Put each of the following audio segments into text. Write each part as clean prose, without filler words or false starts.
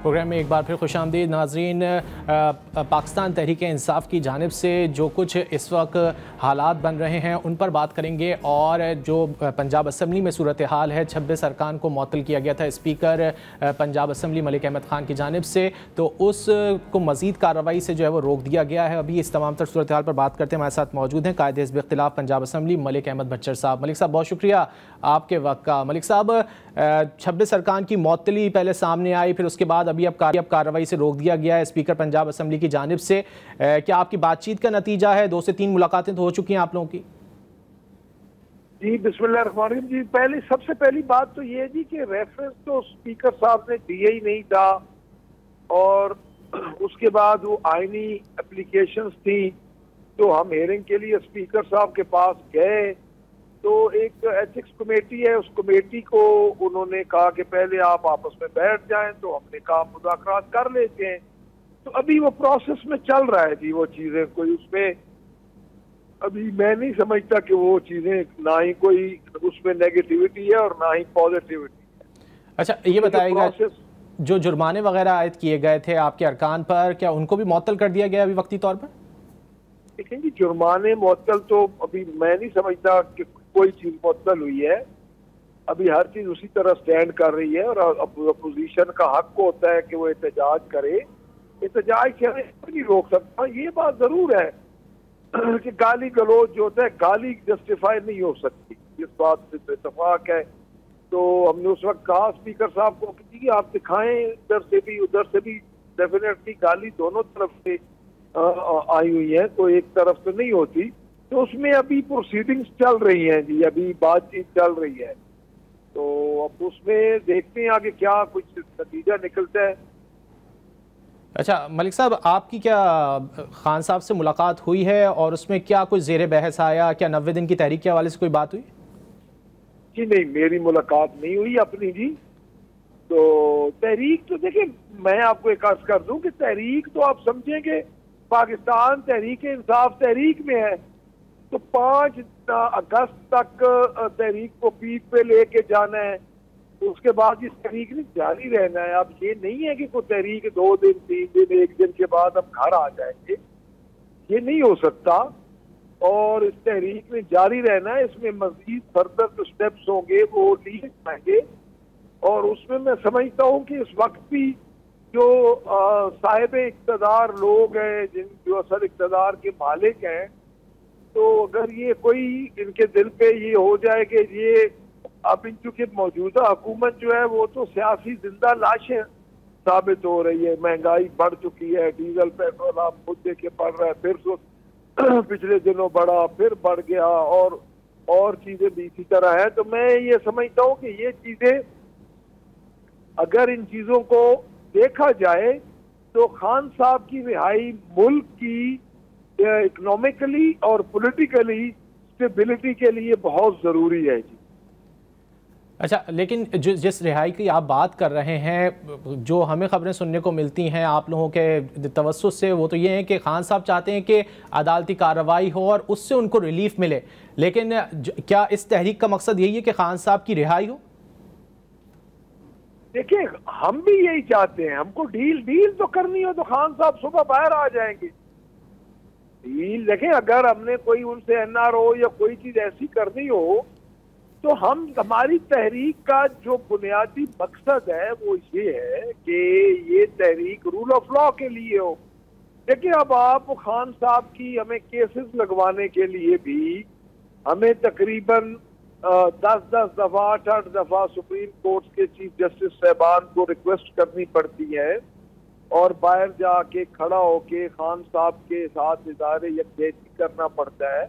Programme में एक बार फिर खुशामदीद नाजरीन। पाकिस्तान तहरीक इंसाफ की जानिब से जो कुछ इस वक्त हालात बन रहे हैं उन पर बात करेंगे, और जो पंजाब असम्बली में सूरत हाल है, 26 अरकान को मुअत्तल किया गया था स्पीकर पंजाब असम्बली मलिक अहमद ख़ान की जानिब से, तो उसको मज़ीद कार्रवाई से जो है वो रोक दिया गया है। अभी इस तमाम तर सूरत हाल पर बात करते हैं, हमारे साथ मौजूद हैं कायदे हिज़्ब इख्तिलाफ पंजाब असम्बली मलिक अहमद भच्चर साहब। मलिक साहब बहुत शुक्रिया आपके वक्त का। मलिक साहब, 26 अरकान की मुअत्तली पहले सामने आई, फिर उसके बाद अभी अब कार्रवाई से रोक दिया गया है स्पीकर पंजाब असम्बली की जानिब से। क्या आपकी बातचीत का नतीजा है? 2 से 3 मुलाकातें तो हो चुकी हैं आप लोगों की। जी बिस्मिल्लाहिर्रहमानिर्रहीम। जी सबसे पहली बात तो ये है जी कि रेफरेंस तो स्पीकर साहब ने दिया ही नहीं था, और उसके बाद वो आईनी एप्लीकेशंस थी, तो हम हेयरिंग के लिए स्पीकर साहब के पास गए, तो एक एथिक्स कमेटी है, उस कमेटी को उन्होंने कहा कि पहले आप आपस में बैठ जाएं, तो हमने कहा मुज़ाकरात कर लेते हैं। तो अभी वो प्रोसेस में चल रहा है जी, वो चीज़ें कोई उसमें अभी मैं नहीं समझता कि वो चीज़ें, ना ही कोई उसमें नेगेटिविटी है और ना ही पॉजिटिविटी है। अच्छा ये बताइएगा, जो जुर्माने वगैरह आयद किए गए थे आपके अरकान पर, क्या उनको भी मुअत्तल कर दिया गया अभी वक्ती तौर पर? लेकिन जी जुर्माने मुअत्तल तो अभी मैं नहीं समझता कि कोई चीज मुअत्तल हुई है। अभी हर चीज उसी तरह स्टैंड कर रही है, और अपोजिशन का हक होता है कि वो एहतजाज करे। एहतजाज से नहीं रोक सकता। ये बात जरूर है कि गाली गलौज जो होता है, गाली जस्टिफाई नहीं हो सकती, इस बात से इत्तेफाक है। तो हमने उस वक्त कहा स्पीकर साहब को कि आप दिखाएं, इधर से भी उधर से भी। डेफिनेटली गाली दोनों तरफ से आई हुई है, कोई एक तरफ से नहीं होती। तो उसमें अभी प्रोसीडिंग्स चल रही हैं जी, अभी बातचीत चल रही है, तो अब उसमें देखते हैं आगे क्या कुछ नतीजा निकलता है। अच्छा मलिक साहब, आपकी क्या खान साहब से मुलाकात हुई है और उसमें क्या कुछ ज़ेर बहस आया? क्या 90 दिन की तहरीक के हवाले से कोई बात हुई? जी नहीं, मेरी मुलाकात नहीं हुई अपनी जी। तो तहरीक तो देखिए, मैं आपको एक अर्ज कर दूं कि तहरीक तो आप समझेंगे पाकिस्तान तहरीक इंसाफ तहरीक में है, तो 5 अगस्त तक तहरीक को पीठ पे लेके जाना है, तो उसके बाद इस तहरीक ने जारी रहना है। अब ये नहीं है कि कोई तहरीक 2 दिन 3 दिन 1 दिन के बाद हम घर आ जाएंगे, ये नहीं हो सकता। और इस तहरीक में जारी रहना है, इसमें मजीद फर्दर जो स्टेप्स होंगे वो लिए जाएंगे। और उसमें मैं समझता हूँ कि इस वक्त भी जो साहिब इक़्तिदार लोग हैं, जो असल इक़्तिदार के मालिक हैं, तो अगर ये कोई इनके दिल पे ये हो जाए कि ये अब चूंकि मौजूदा हुकूमत जो है वो तो सियासी जिंदा लाशें साबित हो रही है। महंगाई बढ़ चुकी है, डीजल पेट्रोल आप खुद देखे बढ़ रहा है, फिर पिछले दिनों बढ़ा, फिर बढ़ गया, और चीजें भी इसी तरह है। तो मैं ये समझता हूँ कि ये चीजें, अगर इन चीजों को देखा जाए तो खान साहब की रिहाई मुल्क की इकोनॉमिकली और पॉलिटिकली स्टेबिलिटी के लिए बहुत जरूरी है जी। अच्छा, लेकिन जिस रिहाई की आप बात कर रहे हैं, जो हमें खबरें सुनने को मिलती हैं आप लोगों के तवज्जुह से, वो तो ये है कि खान साहब चाहते हैं कि अदालती कार्रवाई हो और उससे उनको रिलीफ मिले। लेकिन क्या इस तहरीक का मकसद यही है कि खान साहब की रिहाई हो? देखिए, हम भी यही चाहते हैं। हमको डील तो करनी हो तो खान साहब सुबह बाहर आ जाएंगे। डील देखें, अगर हमने कोई उनसे एनआरओ या कोई चीज ऐसी करनी हो, तो हमारी तहरीक का जो बुनियादी मकसद है वो ये है कि ये तहरीक रूल ऑफ लॉ के लिए हो। देखिए, अब आप खान साहब की हमें केसेस लगवाने के लिए भी हमें तकरीबन 10-10 दफा 8-8 दफा सुप्रीम कोर्ट के चीफ जस्टिस साहबान को रिक्वेस्ट करनी पड़ती है, और बाहर जाके खड़ा होके खान साहब के साथ इदारे यकजहती करना पड़ता है।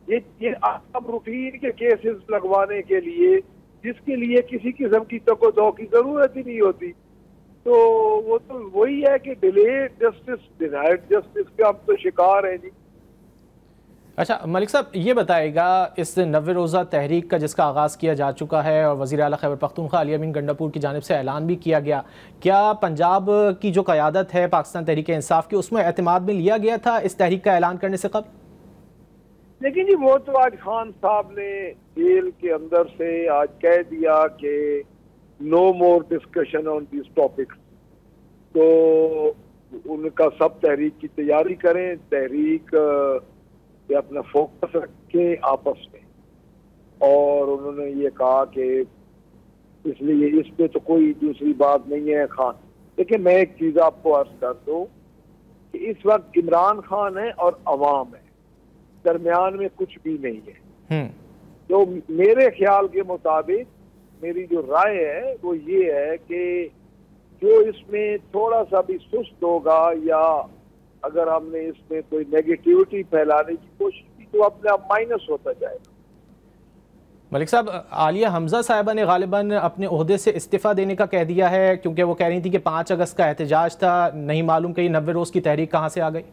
ये आम रूटीन के केसेस लगवाने के लिए, जिसके लिए किसी किस्म की तको की जरूरत ही नहीं होती। तो वो तो वही है कि डिलेड जस्टिस, डिनाइड जस्टिस के हम तो शिकार हैं जी। अच्छा मलिक साहब, ये बताएगा, इस 90 रोज़ा तहरीक का जिसका आगाज़ किया जा चुका है और वज़ीर आला खैबर पख्तूनख्वा अली अमीन गंडापुर की जानिब से ऐलान भी किया गया, क्या पंजाब की जो क़यादत है पाकिस्तान तहरीक इंसाफ की, उसमें एतमाद में लिया गया था इस तहरीक का ऐलान करने से कब? लेकिन जी वो तो आज खान साहब ने जेल के अंदर से आज कह दिया कि no more discussion on this topics. तो उनका सब तहरीक की तैयारी करें, तहरीक पे अपना फोकस रखें आपस में। और उन्होंने ये कहा कि इसलिए इस पे तो कोई दूसरी बात नहीं है खान। देखिए मैं एक चीज आपको अर्ज कर दूं कि इस वक्त इमरान खान है और अवाम है, दरमियान में कुछ भी नहीं है। तो मेरे ख्याल के मुताबिक मेरी जो राय है वो ये है कि जो इसमें थोड़ा सा भी सुस्त होगा या अगर हमने इसमें कोई नेगेटिविटी फैलाने की कोशिश की तो अपने आप माइनस होता जाएगा। मलिक साहब, आलिया हमजा साहिबा ने गालिबन अपने ओहदे से इस्तीफ़ा देने का कह दिया है, क्योंकि वो कह रही थी कि 5 अगस्त का एहतजाज था, नहीं मालूम कि ये 90 रोज़ की तहरीक कहाँ से आ गई।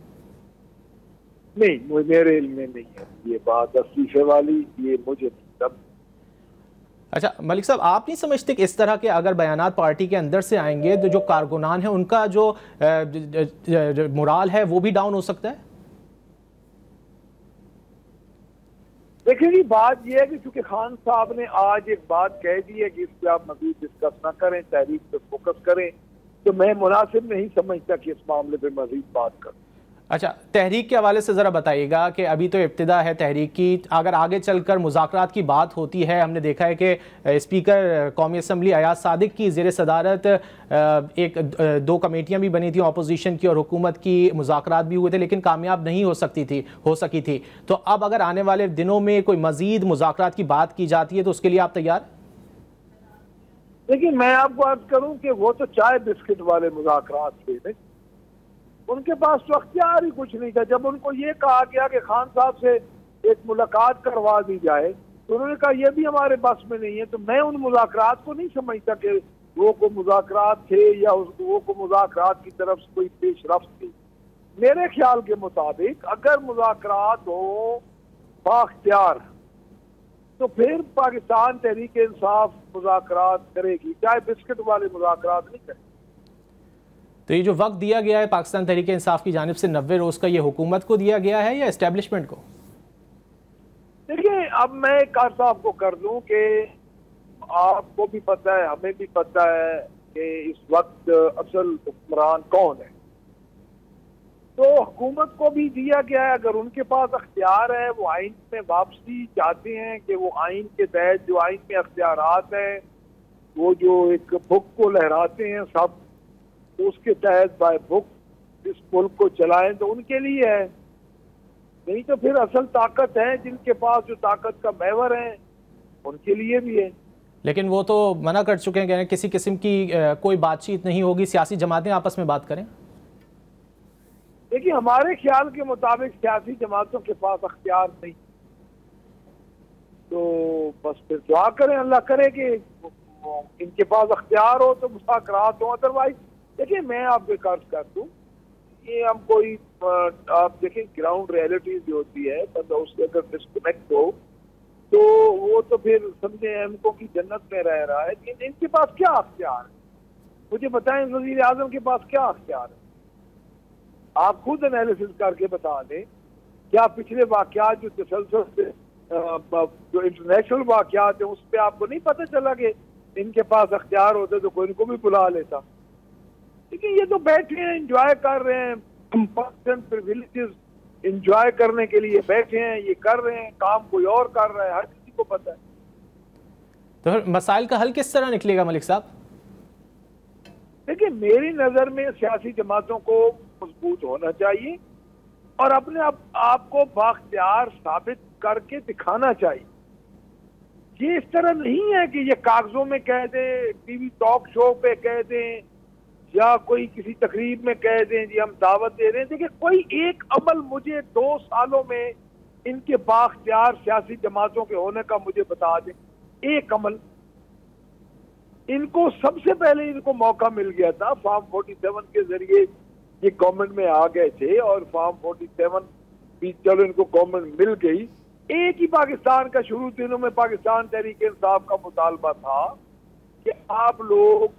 नहीं, मेरे इल्म में नहीं है ये बात इस्तीफे वाली, ये मुझे तब। अच्छा मलिक साहब, आप नहीं समझते कि इस तरह के अगर बयानात पार्टी के अंदर से आएंगे तो जो कारकुनान है उनका जो मोराल है वो भी डाउन हो सकता है? देखिए जी, बात यह है कि चूंकि खान साहब ने आज एक बात कह दी है कि इस पर आप मजीद डिस्कस ना करें, तहरीक पे फोकस करें, तो मैं मुनासिब नहीं समझता कि इस मामले पे मजीद बात करूं। अच्छा, तहरीक के हवाले से ज़रा बताइएगा कि अभी तो इब्तिदा है तहरीक की, अगर आगे चलकर मुज़ाकरात की बात होती है, हमने देखा है कि स्पीकर कौमी असम्बली अयाज सादिक की ज़ेर सदारत एक 2 कमेटियां भी बनी थी, अपोजिशन की और हुकूमत की, मुज़ाकरात भी हुए थे लेकिन कामयाब नहीं हो सकी थी। तो अब अगर आने वाले दिनों में कोई मज़ीद मुज़ाकरात की बात की जाती है तो उसके लिए आप तैयार? देखिए मैं आपको अर्ज करूं कि वो तो चाय बिस्किट वाले मुज़ाकरात थे, उनके पास तो अख्तियार ही कुछ नहीं था। जब उनको ये कहा गया कि खान साहब से एक मुलाकात करवा दी जाए तो उन्होंने कहा यह भी हमारे बस में नहीं है। तो मैं उन मुलाकात को नहीं समझता कि वो को मुज़ाकरात थे या वो को मुज़ाकरात की तरफ से कोई पेशरफ्त थी। मेरे ख्याल के मुताबिक अगर मुज़ाकरात हो बाख्तियार तो फिर पाकिस्तान तहरीक इंसाफ मुज़ाकरात करेगी, चाहे बिस्किट वाले मुज़ाकरात नहीं करेगी। तो ये जो वक्त दिया गया है पाकिस्तान तहरीक इंसाफ की जानिब से 90 रोज़ का, ये हुकूमत को दिया गया है या एस्टेब्लिशमेंट को? देखिए अब मैं कार साहब को कर दूं कि आपको भी पता है, हमें भी पता है कि इस वक्त असल हुक्मरान कौन है। तो हुकूमत को भी दिया गया है, अगर उनके पास अख्तियार है, वो आइन में वापसी चाहते हैं कि वो आइन के तहत जो आइन में अख्तियारात हैं वो जो एक बुक को लहराते हैं सब, तो उसके तहत बाय बुक इस मुल्क को चलाएं तो उनके लिए है। नहीं तो फिर असल ताकत है जिनके पास जो ताकत का महवर है उनके लिए भी है। लेकिन वो तो मना कर चुके हैं, किसी किस्म की कोई बातचीत नहीं होगी, सियासी जमातें आपस में बात करें। देखिए हमारे ख्याल के मुताबिक सियासी जमातों के पास अख्तियार नहीं, तो बस फिर दुआ करें, अल्लाह करे कि इनके पास अख्तियार हो तो मुज़ाकरात हो। अदरवाइज देखिए मैं आपको एक अर्ज कर दूं, ये हम कोई आप देखें ग्राउंड रियलिटी जो होती है मतलब उससे अगर डिस्कनेक्ट हो तो वो तो फिर समझे इनको की जन्नत में रह रहा है। लेकिन इनके पास क्या अख्तियार है, मुझे बताएं वज़ीर आज़म के पास क्या अख्तियार है? आप खुद एनालिसिस करके बता दें, क्या पिछले वाक़यात जो तसलसल से जो इंटरनेशनल वाक़यात है उस पर आपको नहीं पता चला कि इनके पास अख्तियार होते तो कोई इनको भी बुला लेता। लेकिन ये तो बैठे हैं, एंजॉय कर रहे हैं, प्रिविलेजेस एंजॉय करने के लिए बैठे हैं, ये कर रहे हैं, काम कोई और कर रहा है, हर किसी को पता है। तो फिर मसाइल का हल किस तरह निकलेगा मलिक साहब? देखिए मेरी नजर में सियासी जमातों को मजबूत होना चाहिए और अपने आप को बाख्तियार साबित करके दिखाना चाहिए। ये इस तरह नहीं है कि ये कागजों में कह दें, टीवी टॉक शो पे कह दें या कोई किसी तकरीब में कह दें जी हम दावत दे रहे हैं। देखिए कोई एक अमल मुझे 2 सालों में इनके बाख्तियार सियासी जमातों के होने का मुझे बता दें, एक अमल। इनको सबसे पहले इनको मौका मिल गया था, फार्म 47 के जरिए ये गवर्नमेंट में आ गए थे और फार्म 47 भी चलो इनको गवर्नमेंट मिल गई। एक ही पाकिस्तान का शुरू दिनों में पाकिस्तान तहरीक इंसाफ का मुतालबा था कि आप लोग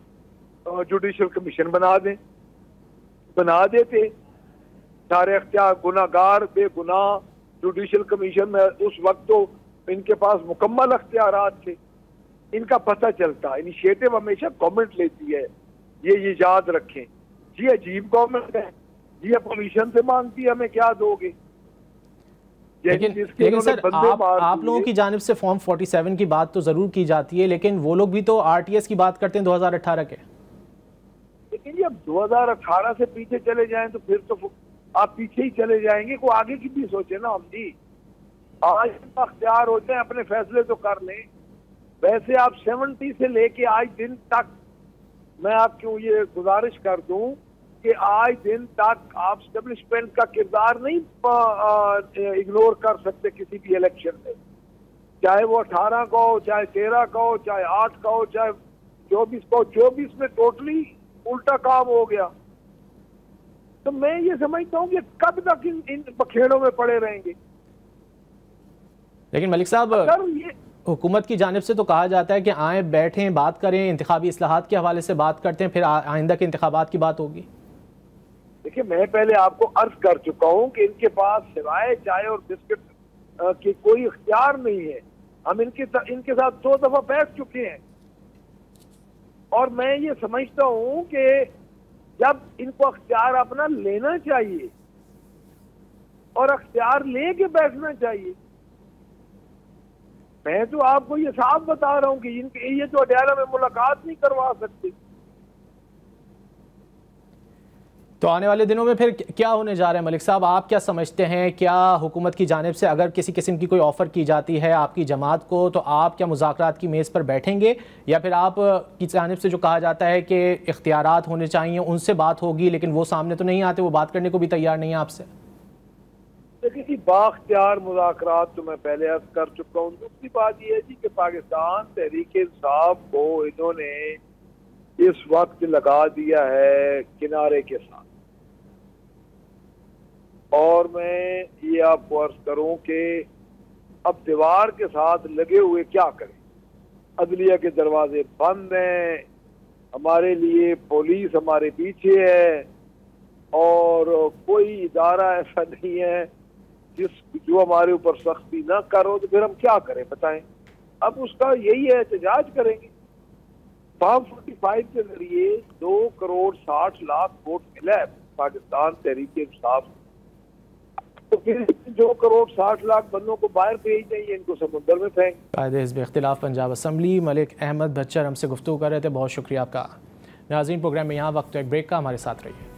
जुडिशल कमीशन बना देते, सारे अख्तियार गुनाहगार बेगुनाह जुडिशल कमीशन में उस वक्त तो इनके पास मुकम्मल अख्तियारात थे, इनका पता चलता। इनिशिएटिव हमेशा गवर्नमेंट लेती है, ये याद रखें। जी अजीब गवर्नमेंट है जी, परमिशन से मांगती है, हमें क्या दोगे? लेकिन सर आप लोगों की जानिब से फॉर्म 47 की बात तो जरूर की जाती है, लेकिन वो लोग भी तो आरटीएस की बात करते हैं 2018 के। लेकिन जब 2018 से पीछे चले जाएं तो फिर तो आप पीछे ही चले जाएंगे, को आगे की भी सोचे ना हम जी। आज अख्तियार होते हैं, अपने फैसले तो कर लें। वैसे आप 70 से लेके आज दिन तक मैं आपको ये गुजारिश कर दूं कि आज दिन तक आप स्टेब्लिशमेंट का किरदार नहीं इग्नोर कर सकते किसी भी इलेक्शन में, चाहे वो 18 का हो, चाहे 13 का हो, चाहे 8 का हो, चाहे 24 का हो। 24 में टोटली उल्टा काम हो गया। तो मैं ये समझता हूँ कि कब तक इन बखेड़ों में पड़े रहेंगे। लेकिन मलिक साहब, हुकूमत की जानिब से तो कहा जाता है कि आए बैठें, बात करें, इंतखाबी इस्लाहात के हवाले से बात करते हैं, फिर आइंदा के इंतखाबात की बात होगी। देखिए, मैं पहले आपको अर्ज कर चुका हूं कि इनके पास सिवाय चाय और बिस्किट की कोई इख्तियार नहीं है। हम इनके साथ 2 दफा बैठ चुके हैं और मैं ये समझता हूं कि जब इनको अख्तियार अपना लेना चाहिए और अख्तियार लेके बैठना चाहिए। मैं तो आपको ये साफ बता रहा हूं कि इनके ये तो अडयाला में मुलाकात नहीं करवा सकते। तो आने वाले दिनों में फिर क्या होने जा रहा है मलिक साहब? आप क्या समझते हैं, क्या हुकूमत की जानिब से अगर किसी किस्म की कोई ऑफ़र की जाती है आपकी जमात को, तो आप क्या मुज़ाकरात की मेज़ पर बैठेंगे, या फिर आप की जानिब से जो कहा जाता है कि इख्तियारात होने चाहिए उनसे बात होगी, लेकिन वो सामने तो नहीं आते, वो बात करने को भी तैयार नहीं है आपसे? देखिए, बाख्तियार मुज़ाकरात तो मैं पहले अर्ज कर चुका हूँ। दूसरी बात यह है जी कि पाकिस्तान तहरीक इंसाफ को इन्होंने इस वक्त लगा दिया है किनारे के साथ, और मैं ये आपको अर्ज करूं कि अब दीवार के साथ लगे हुए क्या करें। अदलिया के दरवाजे बंद हैं, हमारे लिए पुलिस हमारे पीछे है, और कोई इदारा ऐसा नहीं है जो हमारे ऊपर सख्ती ना करो, तो फिर हम क्या करें बताएं? अब उसका यही है, एहतजाज करेंगे। फॉर्म 45 के जरिए 2 करोड़ 60 लाख वोट मिला है पाकिस्तान तहरीक इंसाफ, तो फिर 2 करोड़ 60 लाख बंदों को बाहर भेज देंगे, इनको समुद्र में फेंक। कायदे हिज़्ब इख्तिलाफ पंजाब असम्बली मलिक अहमद बच्चर हमसे गुफ्तगू कर रहे थे, बहुत शुक्रिया आपका। नाज़रीन, प्रोग्राम में यहाँ वक्त एक ब्रेक का, हमारे साथ रहिए।